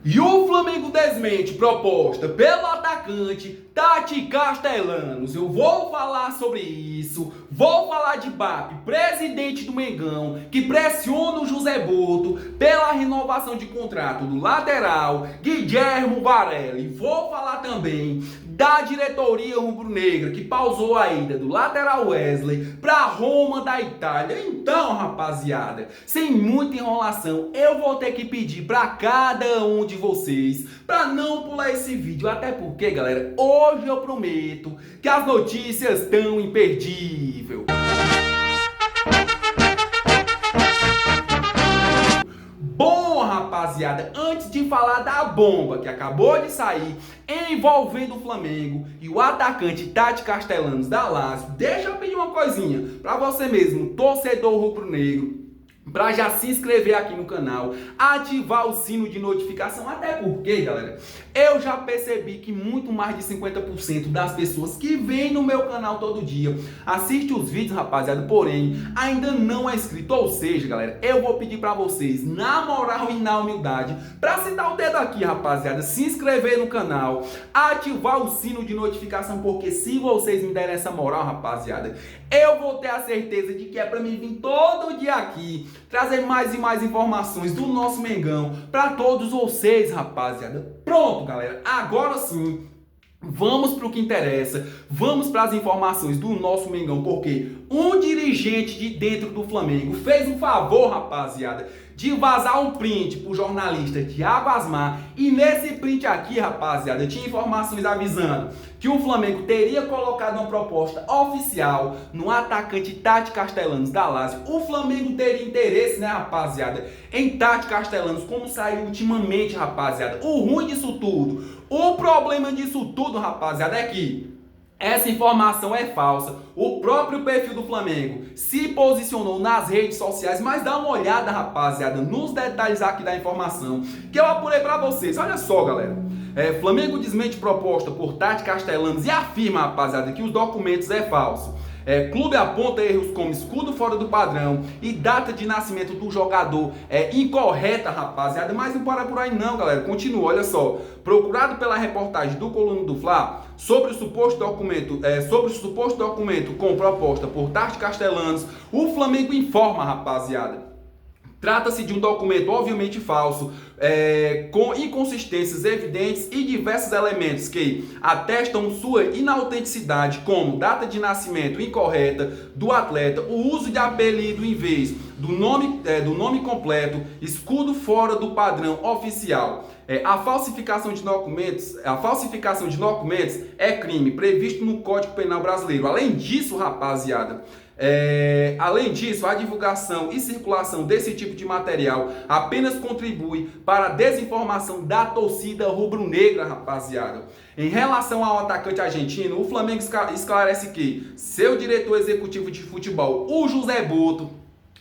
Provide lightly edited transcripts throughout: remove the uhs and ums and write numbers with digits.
E o Flamengo desmente proposta pelo atacante Tati Castellanos. Eu vou falar sobre isso. Vou falar de BAP, presidente do Mengão, que pressiona o José Boto pela renovação de contrato do lateral Guilhermo Varela. Vou falar também da diretoria rubro-negra, que pausou a ida do lateral Wesley para Roma da Itália. Então, rapaziada, sem muita enrolação, eu vou ter que pedir para cada um de vocês para não pular esse vídeo, até porque, galera, hoje eu prometo que as notícias estão imperdíveis. Bom, rapaziada, antes de falar da bomba que acabou de sair envolvendo o Flamengo e o atacante Tati Castellanos da Lazio, deixa eu pedir uma coisinha para você mesmo, torcedor rubro-negro, para já se inscrever aqui no canal, ativar o sino de notificação, até porque, galera, eu já percebi que muito mais de 50% das pessoas que vêm no meu canal todo dia assiste os vídeos, rapaziada, porém ainda não é inscrito. Ou seja, galera, eu vou pedir para vocês, na moral e na humildade, para sentar o dedo aqui, rapaziada, se inscrever no canal, ativar o sino de notificação, porque se vocês me derem essa moral, rapaziada, eu vou ter a certeza de que é para mim vir todo dia aqui trazer mais e mais informações do nosso Mengão para todos vocês, rapaziada. Pronto, galera, agora sim, vamos para o que interessa, vamos para as informações do nosso Mengão, porque um dirigente de dentro do Flamengo fez um favor, rapaziada, de vazar um print pro jornalista Thiago Asmar, e nesse print aqui, rapaziada, tinha informações avisando que o Flamengo teria colocado uma proposta oficial no atacante Tati Castellanos da Lazio. O Flamengo teria interesse, né, rapaziada, em Tati Castellanos, como saiu ultimamente, rapaziada. O ruim disso tudo, o problema disso tudo, rapaziada, é que essa informação é falsa. O próprio perfil do Flamengo se posicionou nas redes sociais, mas dá uma olhada, rapaziada, nos detalhes aqui da informação que eu apurei pra vocês. Olha só, galera. Flamengo desmente proposta por Tati Castellanos e afirma, rapaziada, que os documentos é falso. Clube aponta erros como escudo fora do padrão e data de nascimento do jogador incorreta, rapaziada. Mas não para por aí não, galera. Continua, olha só. Procurado pela reportagem do Coluna do Fla sobre o suposto documento com proposta por Tati Castellanos, o Flamengo informa, rapaziada. Trata-se de um documento obviamente falso, com inconsistências evidentes e diversos elementos que atestam sua inautenticidade, como data de nascimento incorreta do atleta, o uso de apelido em vez do nome completo, escudo fora do padrão oficial. A falsificação de documentos é crime previsto no Código Penal brasileiro. Além disso, rapaziada, a divulgação e circulação desse tipo de material apenas contribui para a desinformação da torcida rubro-negra, rapaziada. Em relação ao atacante argentino, o Flamengo esclarece que seu diretor executivo de futebol, o José Boto,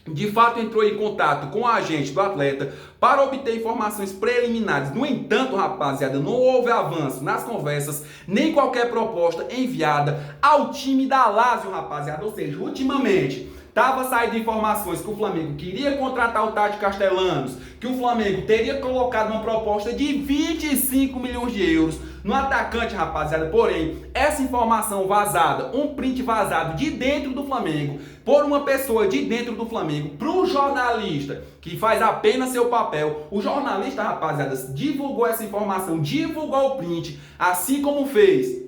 de fato entrou em contato com a agente do atleta para obter informações preliminares. No entanto, rapaziada, não houve avanço nas conversas, nem qualquer proposta enviada ao time da Lazio, rapaziada. Ou seja, ultimamente estava saindo informações que o Flamengo queria contratar o Tati Castellanos, que o Flamengo teria colocado uma proposta de 25 milhões de euros no atacante, rapaziada. Porém, essa informação vazada, um print vazado de dentro do Flamengo, por uma pessoa de dentro do Flamengo, pro jornalista que faz apenas seu papel. O jornalista, rapaziada, divulgou essa informação, divulgou o print, assim como fez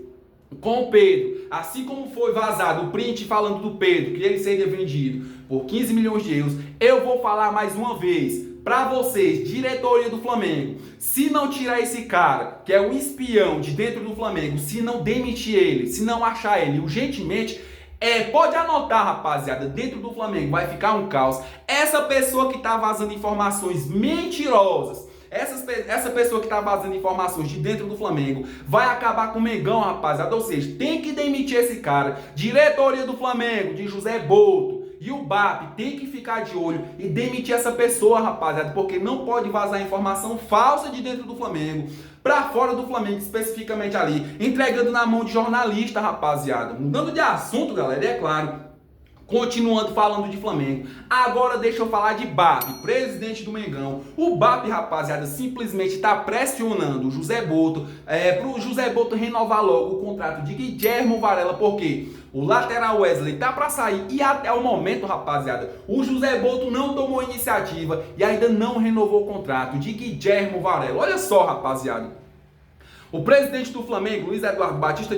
com o Pedro, assim como foi vazado o print falando do Pedro, que ele seria vendido por 15 milhões de euros. Eu vou falar mais uma vez para vocês, diretoria do Flamengo, se não tirar esse cara, que é um espião de dentro do Flamengo, se não demitir ele, se não achar ele urgentemente, pode anotar, rapaziada, dentro do Flamengo vai ficar um caos. Essa pessoa que tá vazando informações mentirosas, essa pessoa que tá vazando informações de dentro do Flamengo vai acabar com o Mengão, rapaziada. Ou seja, tem que demitir esse cara. Diretoria do Flamengo, de José Boto e o BAP, tem que ficar de olho e demitir essa pessoa, rapaziada, porque não pode vazar informação falsa de dentro do Flamengo para fora do Flamengo, especificamente ali, entregando na mão de jornalista, rapaziada. Mudando de assunto, galera, é claro, Continuando falando de Flamengo, agora deixa eu falar de BAP, presidente do Mengão. O BAP, rapaziada, simplesmente está pressionando o José Boto para o José Boto renovar logo o contrato de Guilhermo Varela, porque o lateral Wesley tá para sair e até o momento, rapaziada, o José Boto não tomou iniciativa e ainda não renovou o contrato de Guilhermo Varela. Olha só, rapaziada. O presidente do Flamengo, Luiz Eduardo Batista,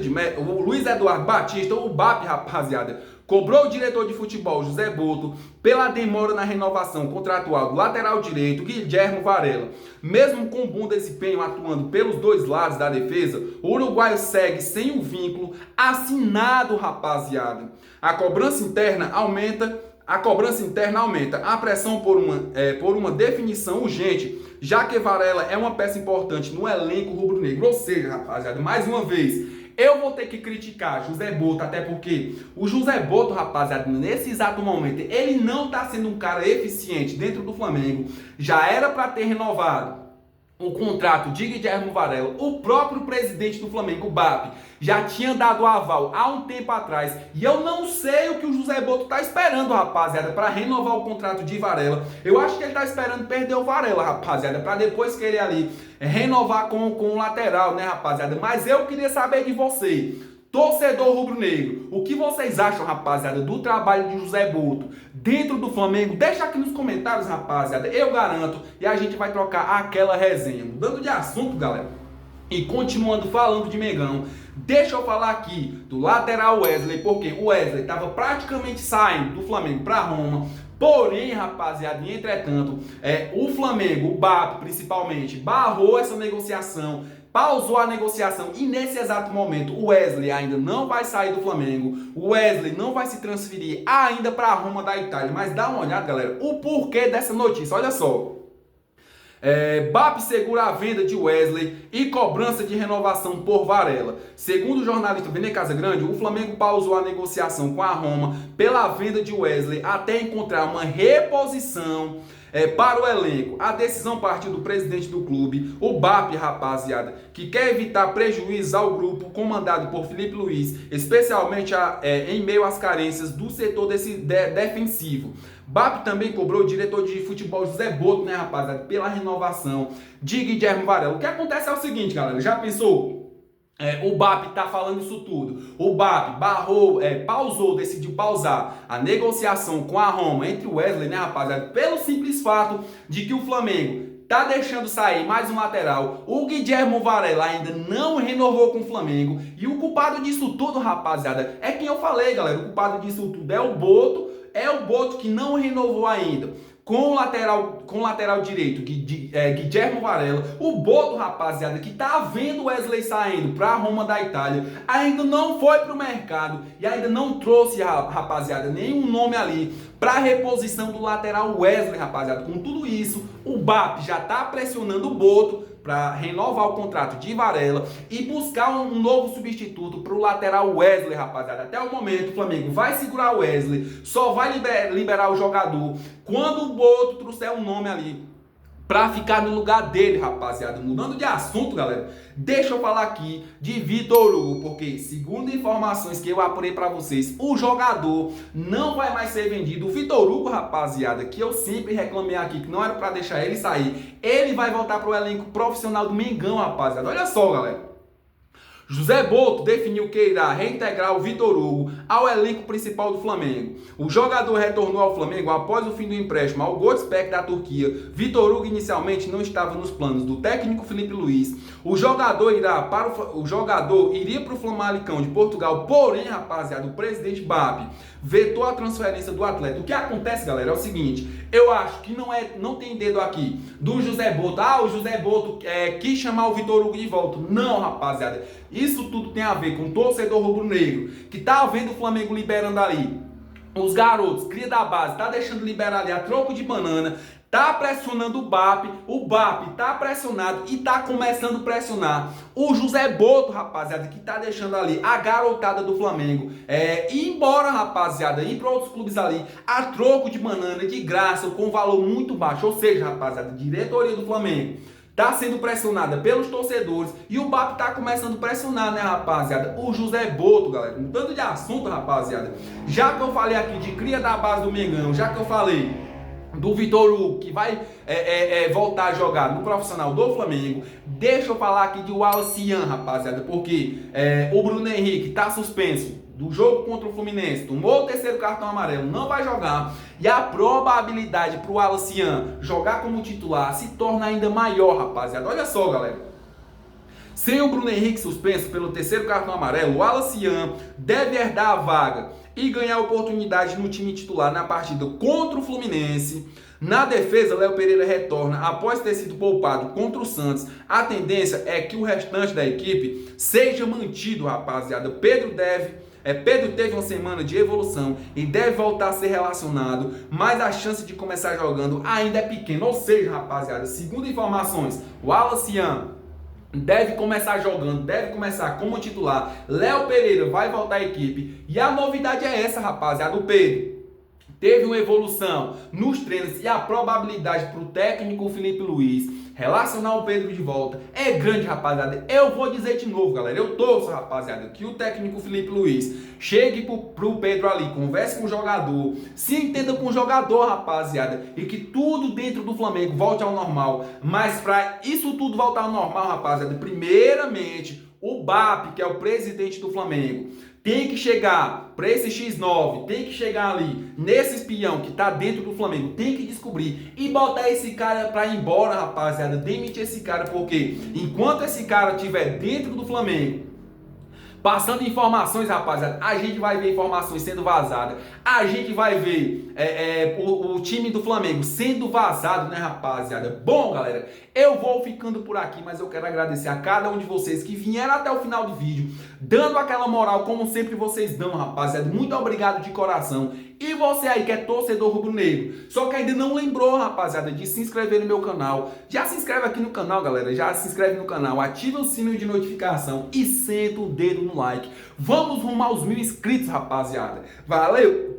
o BAP, rapaziada, cobrou o diretor de futebol, José Boto, pela demora na renovação contratual do lateral direito, Guilhermo Varela. Mesmo com bom desempenho atuando pelos dois lados da defesa, o uruguaio segue sem o vínculo assinado, rapaziada. A cobrança interna aumenta, a pressão por uma definição urgente, já que Varela é uma peça importante no elenco rubro-negro. Ou seja, rapaziada, mais uma vez, eu vou ter que criticar José Boto, até porque o José Boto, rapaziada, nesse exato momento, ele não está sendo um cara eficiente dentro do Flamengo. Já era para ter renovado o contrato de Guilhermo Varela. O próprio presidente do Flamengo, o BAP, já tinha dado o aval há um tempo atrás. E eu não sei o que o José Boto tá esperando, rapaziada, para renovar o contrato de Varela. Eu acho que ele tá esperando perder o Varela, rapaziada, para depois querer ali renovar com o lateral, né, rapaziada? Mas eu queria saber de você, torcedor rubro-negro, o que vocês acham, rapaziada, do trabalho de José Boto dentro do Flamengo? Deixa aqui nos comentários, rapaziada, eu garanto, e a gente vai trocar aquela resenha. Mudando de assunto, galera, e continuando falando de Mengão, deixa eu falar aqui do lateral Wesley, porque o Wesley estava praticamente saindo do Flamengo para Roma. Porém, rapaziada, e entretanto, o Flamengo, o BAP principalmente, barrou essa negociação, pausou a negociação e nesse exato momento o Wesley ainda não vai sair do Flamengo, o Wesley não vai se transferir ainda para a Roma da Itália. Mas dá uma olhada, galera, o porquê dessa notícia, olha só. BAP segura a venda de Wesley e cobrança de renovação por Varela. Segundo o jornalista Vene Casagrande, o Flamengo pausou a negociação com a Roma pela venda de Wesley até encontrar uma reposição para o elenco. A decisão partiu do presidente do clube, o BAP, rapaziada, que quer evitar prejuízo ao grupo comandado por Felipe Luiz, especialmente em meio às carências do setor defensivo. BAP também cobrou o diretor de futebol José Boto, né, rapaziada, pela renovação de Guilhermo Varela. O que acontece é o seguinte, galera, já pensou? O BAP tá falando isso tudo. O BAP decidiu pausar a negociação com a Roma entre o Wesley, né, rapaziada, pelo simples fato de que o Flamengo tá deixando sair mais um lateral. O Guilhermo Varela ainda não renovou com o Flamengo. E o culpado disso tudo, rapaziada, é quem eu falei, galera. O culpado disso tudo é o Boto. É o Boto que não renovou ainda com o lateral direito, Guilhermo Varela. O Boto, rapaziada, que tá vendo o Wesley saindo pra Roma da Itália, ainda não foi pro mercado e ainda não trouxe, rapaziada, nenhum nome ali pra reposição do lateral Wesley, rapaziada. Com tudo isso, o BAP já tá pressionando o Boto para renovar o contrato de Varela e buscar um novo substituto para o lateral Wesley, rapaziada. Até o momento, o Flamengo vai segurar o Wesley, só vai liberar o jogador quando o Boto trouxer um nome ali para ficar no lugar dele, rapaziada. Mudando de assunto, galera, deixa eu falar aqui de Vitor Hugo, porque segundo informações que eu apurei para vocês, o jogador não vai mais ser vendido. O Vitor Hugo, rapaziada, que eu sempre reclamei aqui que não era para deixar ele sair, ele vai voltar pro elenco profissional do Mengão, rapaziada. Olha só, galera. José Boto definiu que irá reintegrar o Vitor Hugo ao elenco principal do Flamengo. O jogador retornou ao Flamengo após o fim do empréstimo ao Göztepe da Turquia. Vitor Hugo inicialmente não estava nos planos do técnico Felipe Luiz. O jogador iria para o Famalicão de Portugal, porém, rapaziada, o presidente BAP vetou a transferência do atleta. O que acontece, galera, é o seguinte: eu acho que não tem dedo aqui do José Boto. O José Boto quis chamar o Vitor Hugo de volta. Não, rapaziada. Isso tudo tem a ver com o torcedor rubro-negro que tá vendo o Flamengo liberando ali os garotos, cria da base, tá deixando liberar ali a troco de banana, tá pressionando o BAP tá pressionado e tá começando a pressionar o José Boto, rapaziada, que tá deixando ali a garotada do Flamengo ir embora, rapaziada, ir para outros clubes ali a troco de banana, de graça, com valor muito baixo. Ou seja, rapaziada, diretoria do Flamengo, tá sendo pressionada pelos torcedores e o BAP tá começando a pressionar, né, rapaziada? O José Boto, galera, um tanto de assunto, rapaziada. Já que eu falei aqui de cria da base do Mengão, já que eu falei do Vitor Hugo, que vai voltar a jogar no profissional do Flamengo, deixa eu falar aqui de Wallace Ian, rapaziada, porque o Bruno Henrique tá suspenso do jogo contra o Fluminense, tomou o terceiro cartão amarelo, não vai jogar, e a probabilidade pro Wallace Ian jogar como titular se torna ainda maior, rapaziada. Olha só, galera. Sem o Bruno Henrique suspenso pelo terceiro cartão amarelo, o Wallace Ian deve herdar a vaga e ganhar oportunidade no time titular na partida contra o Fluminense. Na defesa, Léo Pereira retorna após ter sido poupado contra o Santos. A tendência é que o restante da equipe seja mantido, rapaziada. Pedro teve uma semana de evolução e deve voltar a ser relacionado, mas a chance de começar jogando ainda é pequena. Ou seja, rapaziada, segundo informações, o Wallace Ian deve começar jogando, deve começar como titular. Léo Pereira vai voltar à equipe. E a novidade é essa, rapaziada. O Pedro teve uma evolução nos treinos e a probabilidade para o técnico Felipe Luiz relacionar o Pedro de volta é grande, rapaziada. Eu vou dizer de novo, galera. Eu torço, rapaziada, que o técnico Felipe Luiz chegue pro Pedro ali, converse com o jogador, se entenda com o jogador, rapaziada, e que tudo dentro do Flamengo volte ao normal. Mas para isso tudo voltar ao normal, rapaziada, primeiramente, o BAP, que é o presidente do Flamengo, tem que chegar para esse X9, tem que chegar ali nesse espião que tá dentro do Flamengo, tem que descobrir e botar esse cara para ir embora, rapaziada, demitir esse cara, porque enquanto esse cara estiver dentro do Flamengo, passando informações, rapaziada, a gente vai ver informações sendo vazadas, a gente vai ver o time do Flamengo sendo vazado, né, rapaziada? Bom, galera, eu vou ficando por aqui, mas eu quero agradecer a cada um de vocês que vieram até o final do vídeo, dando aquela moral, como sempre vocês dão, rapaziada. Muito obrigado de coração. E você aí que é torcedor rubro-negro, só que ainda não lembrou, rapaziada, de se inscrever no meu canal, já se inscreve aqui no canal, galera, já se inscreve no canal, ativa o sino de notificação e senta o dedo no like. Vamos rumo aos 1000 inscritos, rapaziada. Valeu!